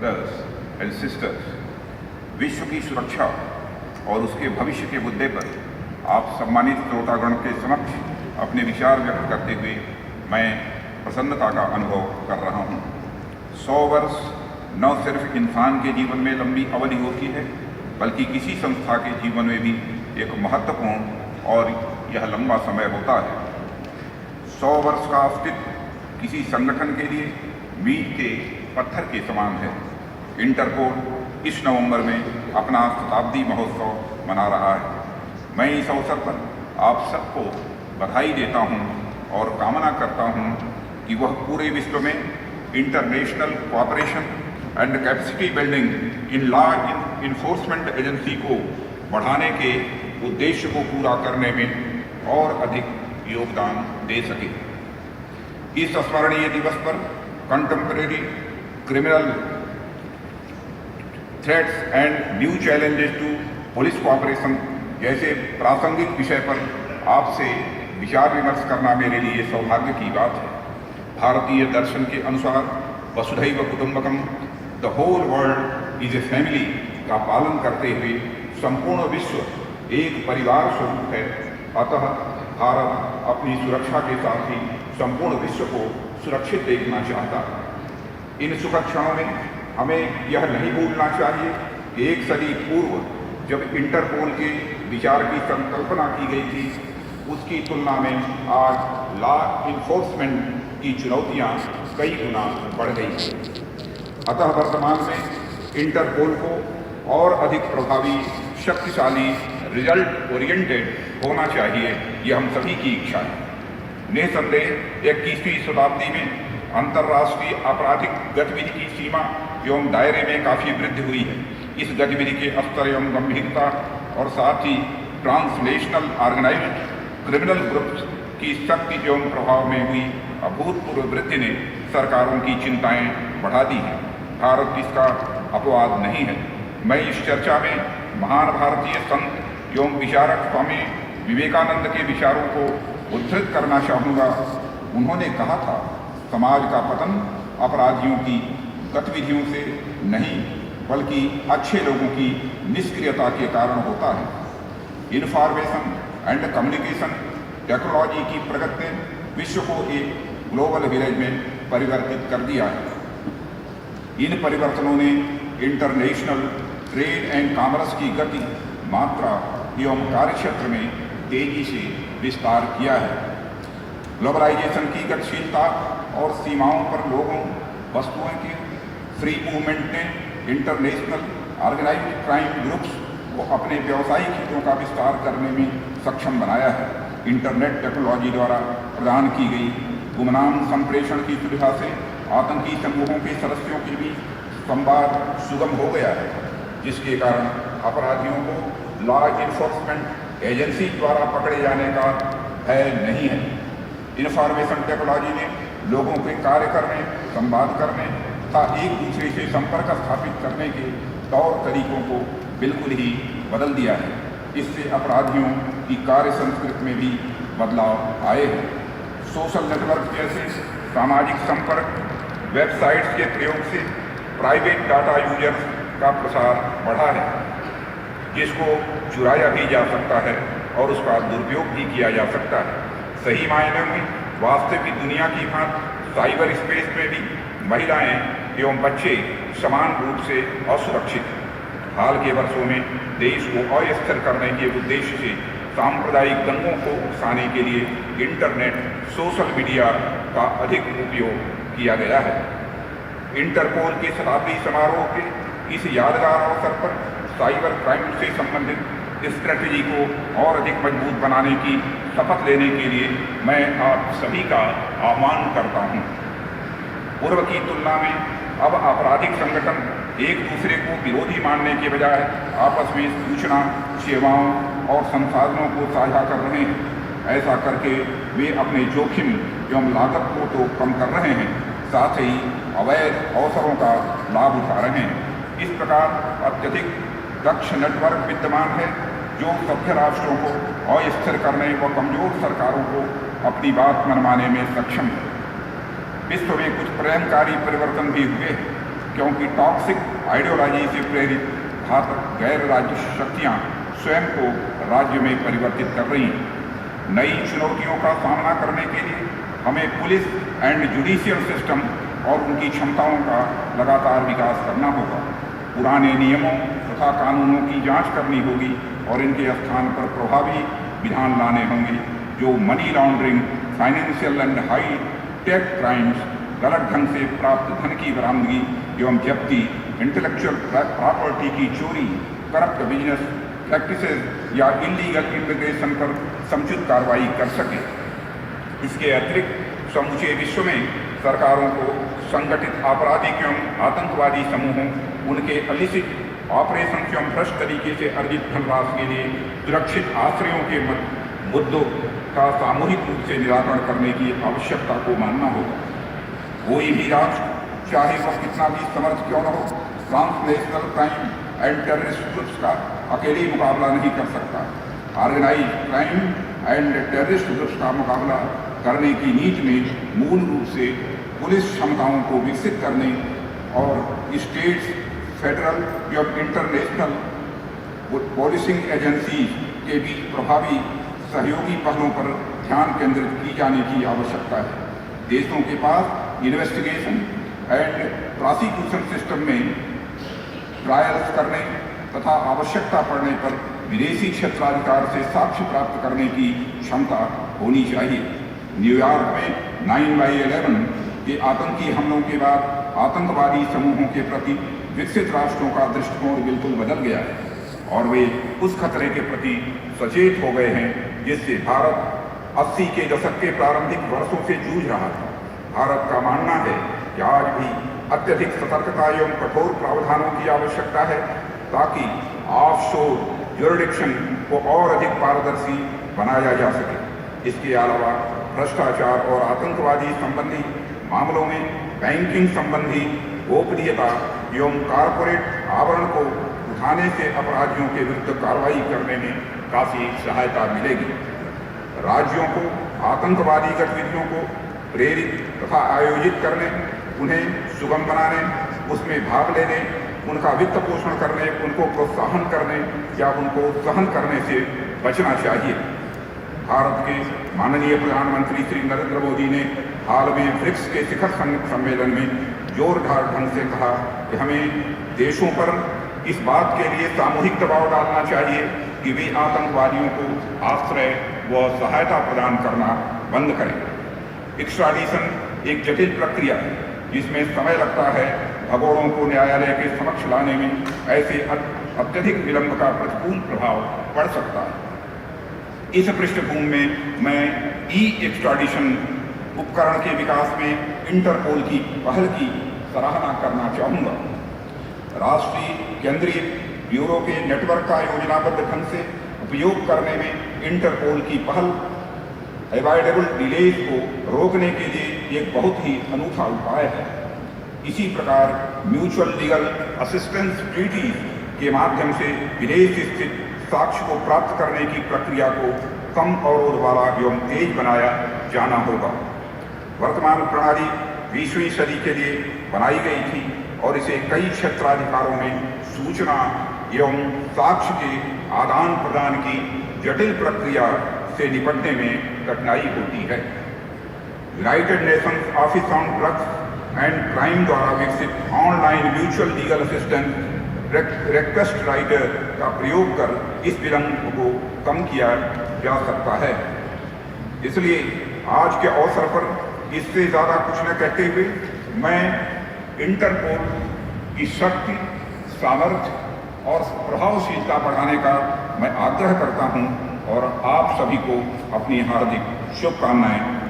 Brothers and sisters, विश्व की सुरक्षा और उसके भविष्य के मुद्दे पर आप सम्मानित श्रोतागण के समक्ष अपने विचार व्यक्त करते हुए मैं प्रसन्नता का अनुभव कर रहा हूँ। 100 वर्ष न सिर्फ इंसान के जीवन में लंबी अवधि होती है, बल्कि किसी संस्था के जीवन में भी एक महत्वपूर्ण और यह लंबा समय होता है। 100 वर्ष का अस्तित्व किसी संगठन के लिए मील के पत्थर के समान है। इंटरपोल इस नवंबर में अपना शताब्दी महोत्सव मना रहा है। मैं इस अवसर पर आप सबको बधाई देता हूं और कामना करता हूं कि वह पूरे विश्व में international cooperation and capacity building in law enforcement agency को बढ़ाने के उद्देश्य को पूरा करने में और अधिक योगदान दे सके। इस स्मरणीय दिवस पर contemporary criminal threats and new challenges to police cooperation जैसे प्रासंगिक विषय पर आपसे विचार विमर्श करना मेरे लिए सौभाग्य की बात है। भारतीय दर्शन के अनुसार वसुधैव कुटुंबकम, the whole world is a family का पालन करते हुए संपूर्ण विश्व एक परिवार स्वरूप है। अतः भारत अपनी सुरक्षा के साथ ही संपूर्ण विश्व को सुरक्षित देखना चाहता है। इन सुखद क्षणों में हमें यह नहीं भूलना चाहिए कि एक सदी पूर्व जब इंटरपोल के विचार की संकल्पना की गई थी, उसकी तुलना में आज लॉ इन्फोर्समेंट की चुनौतियां कई गुना बढ़ गई हैं। अतः वर्तमान में इंटरपोल को और अधिक प्रभावी, शक्तिशाली, रिजल्ट ओरिएंटेड होना चाहिए, यह हम सभी की इच्छा है। निसंदेह 21वीं शताब्दी में अंतर्राष्ट्रीय आपराधिक गतिविधि की सीमा एवं दायरे में काफ़ी वृद्धि हुई है। इस गतिविधि के स्तर एवं गंभीरता और साथ ही ट्रांसनेशनल ऑर्गेनाइज्ड क्रिमिनल ग्रुप्स की शक्ति एवं प्रभाव में हुई अभूतपूर्व वृद्धि ने सरकारों की चिंताएं बढ़ा दी हैं। भारत इसका अपवाद नहीं है। मैं इस चर्चा में महान भारतीय संत एवं विचारक स्वामी विवेकानंद के विचारों को उद्धृत करना चाहूँगा। उन्होंने कहा था, समाज का पतन अपराधियों की गतिविधियों से नहीं बल्कि अच्छे लोगों की निष्क्रियता के कारण होता है। इंफॉर्मेशन एंड कम्युनिकेशन टेक्नोलॉजी की प्रगति ने विश्व को एक ग्लोबल विलेज में परिवर्तित कर दिया है। इन परिवर्तनों ने इंटरनेशनल ट्रेड एंड कॉमर्स की गति, मात्रा एवं कार्यक्षेत्र में तेजी से विस्तार किया है। ग्लोबलाइजेशन की गतिशीलता और सीमाओं पर लोगों, वस्तुओं के फ्री मूवमेंट ने इंटरनेशनल ऑर्गेनाइज्ड क्राइम ग्रुप्स को अपने व्यावसायिक हितों का विस्तार करने में सक्षम बनाया है। इंटरनेट टेक्नोलॉजी द्वारा प्रदान की गई गुमनाम संप्रेषण की सुविधा से आतंकी समूहों के सदस्यों के बीच संवाद सुगम हो गया है, जिसके कारण अपराधियों को लॉ इन्फोर्समेंट एजेंसी द्वारा पकड़े जाने का भय नहीं है। इंफॉर्मेशन टेक्नोलॉजी ने लोगों के कार्य करने, संवाद करने तथा एक दूसरे से संपर्क स्थापित करने के तौर तरीकों को बिल्कुल ही बदल दिया है। इससे अपराधियों की कार्य संस्कृति में भी बदलाव आए हैं। सोशल नेटवर्क जैसे सामाजिक संपर्क वेबसाइट्स के प्रयोग से प्राइवेट डाटा यूजर्स का प्रसार बढ़ा है, जिसको चुराया भी जा सकता है और उसका दुरुपयोग भी किया जा सकता है। सही मायने में वास्तविक दुनिया की भांति साइबर स्पेस में भी महिलाएं एवं बच्चे समान रूप से असुरक्षित हैं। हाल के वर्षों में देश को अस्थिर करने के उद्देश्य से सांप्रदायिक दंगों को उकसाने के लिए इंटरनेट, सोशल मीडिया का अधिक उपयोग किया गया है। इंटरपोल के शताब्दी समारोह के इस यादगार अवसर पर साइबर क्राइम से संबंधित स्ट्रेटजी को और अधिक मजबूत बनाने की शपथ लेने के लिए मैं आप सभी का आह्वान करता हूँ। पूर्व की तुलना में अब आपराधिक संगठन एक दूसरे को विरोधी मानने के बजाय आपस में सूचना, सेवाओं और संसाधनों को साझा कर रहे हैं। ऐसा करके वे अपने जोखिम एवं लागत को तो कम कर रहे हैं, साथ ही अवैध अवसरों का लाभ उठा रहे हैं। इस प्रकार अत्यधिक दक्ष नेटवर्क विद्यमान है जो सभ्य राष्ट्रों को अस्थिर करने व कमजोर सरकारों को अपनी बात मनवाने में सक्षम है। विश्व में कुछ प्रलयकारी परिवर्तन भी हुए हैं। क्योंकि टॉक्सिक आइडियोलॉजी से प्रेरित घातक गैर राज्य शक्तियाँ स्वयं को राज्य में परिवर्तित कर रही हैं। नई चुनौतियों का सामना करने के लिए हमें पुलिस एंड जुडिशियल सिस्टम और उनकी क्षमताओं का लगातार विकास करना होगा। पुराने नियमों तथा कानूनों की जांच करनी होगी और इनके स्थान पर प्रभावी विधान लाने होंगे जो money laundering, financial and high tech crimes, गलत ढंग से प्राप्त धन की बरामदगी एवं जब्ती, इंटेलेक्चुअल प्रॉपर्टी की चोरी, करप्ट बिजनेस प्रैक्टिसेस या इलीगल इमिग्रेशन पर समुचित कार्रवाई कर सके। इसके अतिरिक्त समूचे विश्व में सरकारों को संगठित आपराधिक एवं आतंकवादी समूहों, उनके अलिसिट ऑपरेशन एवं भ्रष्ट तरीके से अर्जित धनराशि के लिए सुरक्षित आश्रयों के मुद्दों का सामूहिक रूप से निराकरण करने की आवश्यकता को मानना होगा। कोई भी राष्ट्र, चाहे वह कितना भी समर्थ क्यों न हो, transnational crime and terrorist groups का अकेले मुकाबला नहीं कर सकता। Organise crime and terrorist groups का मुकाबला करने की नीति में मूल रूप से पुलिस क्षमताओं को विकसित करने और स्टेट्स, फेडरल एवं इंटरनेशनल पुलिसिंग एजेंसी के बीच प्रभावी सहयोगी पहलों पर ध्यान केंद्रित की जाने की आवश्यकता है। देशों के पास इन्वेस्टिगेशन एंड प्रोसिक्यूशन सिस्टम में ट्रायल्स करने तथा आवश्यकता पड़ने पर विदेशी क्षेत्राधिकार से साक्ष्य प्राप्त करने की क्षमता होनी चाहिए। न्यूयॉर्क में 9/11 के आतंकी हमलों के बाद आतंकवादी समूहों के प्रति विकसित राष्ट्रों का दृष्टिकोण बिल्कुल बदल गया है और वे उस खतरे के प्रति सचेत हो गए हैं जिससे भारत 80 के दशक के प्रारंभिक वर्षों से जूझ रहा था। भारत का मानना है कि आज भी अत्यधिक सतर्कता एवं कठोर प्रावधानों की आवश्यकता है ताकि ऑफशोर ज्यूरिडिक्शन को और अधिक पारदर्शी बनाया जा सके। इसके अलावा भ्रष्टाचार और आतंकवादी संबंधी मामलों में बैंकिंग संबंधी गोपनीयता एवं कारपोरेट आवरण को उठाने से अपराधियों के विरुद्ध कार्रवाई करने में काफी सहायता मिलेगी। राज्यों को आतंकवादी गतिविधियों को प्रेरित तथा आयोजित करने, उन्हें सुगम बनाने, उसमें भाग लेने, उनका वित्त पोषण करने, उनको प्रोत्साहन करने या उनको सहन करने से बचना चाहिए। भारत के माननीय प्रधानमंत्री श्री नरेंद्र मोदी ने हाल में ब्रिक्स के शिखर सम्मेलन में जोरदार ढंग से कहा कि हमें देशों पर इस बात के लिए सामूहिक दबाव डालना चाहिए कि वे आतंकवादियों को आश्रय व सहायता प्रदान करना बंद करें। एक्स्ट्राडिशन एक जटिल प्रक्रिया है जिसमें समय लगता है। भगोड़ों को न्यायालय के समक्ष लाने में ऐसे अत्यधिक विलंब का प्रतिकूल प्रभाव पड़ सकता है। इस पृष्ठभूमि में मैं ई एक्स्ट्राडिशन उपकरण के विकास में इंटरपोल की पहल की सराहना करना चाहूँगा। राष्ट्रीय केंद्रीय ब्यूरो के नेटवर्क का योजनाबद्ध ढंग से उपयोग करने में इंटरपोल की पहल अवॉइडेबल डिलेज को रोकने के लिए एक बहुत ही अनूठा उपाय है। इसी प्रकार म्यूचुअल लीगल असिस्टेंस ट्रीटी के माध्यम से विदेश स्थित साक्ष्य को प्राप्त करने की प्रक्रिया को कम अवरोध वाला एवं तेज बनाया जाना होगा। वर्तमान प्रणाली 20वीं सदी के लिए बनाई गई थी और इसे कई क्षेत्राधिकारों में सूचना एवं साक्ष्य के आदान प्रदान की जटिल प्रक्रिया से निपटने में कठिनाई होती है। United Nations office on drugs and crime द्वारा विकसित online mutual legal assistance request writer का प्रयोग कर इस विलंब को कम किया जा सकता है। इसलिए आज के अवसर पर इससे ज़्यादा कुछ न कहते हुए मैं इंटरपोल की शक्ति, सामर्थ्य और प्रभावशीलता बढ़ाने का मैं आग्रह करता हूं और आप सभी को अपनी हार्दिक शुभकामनाएं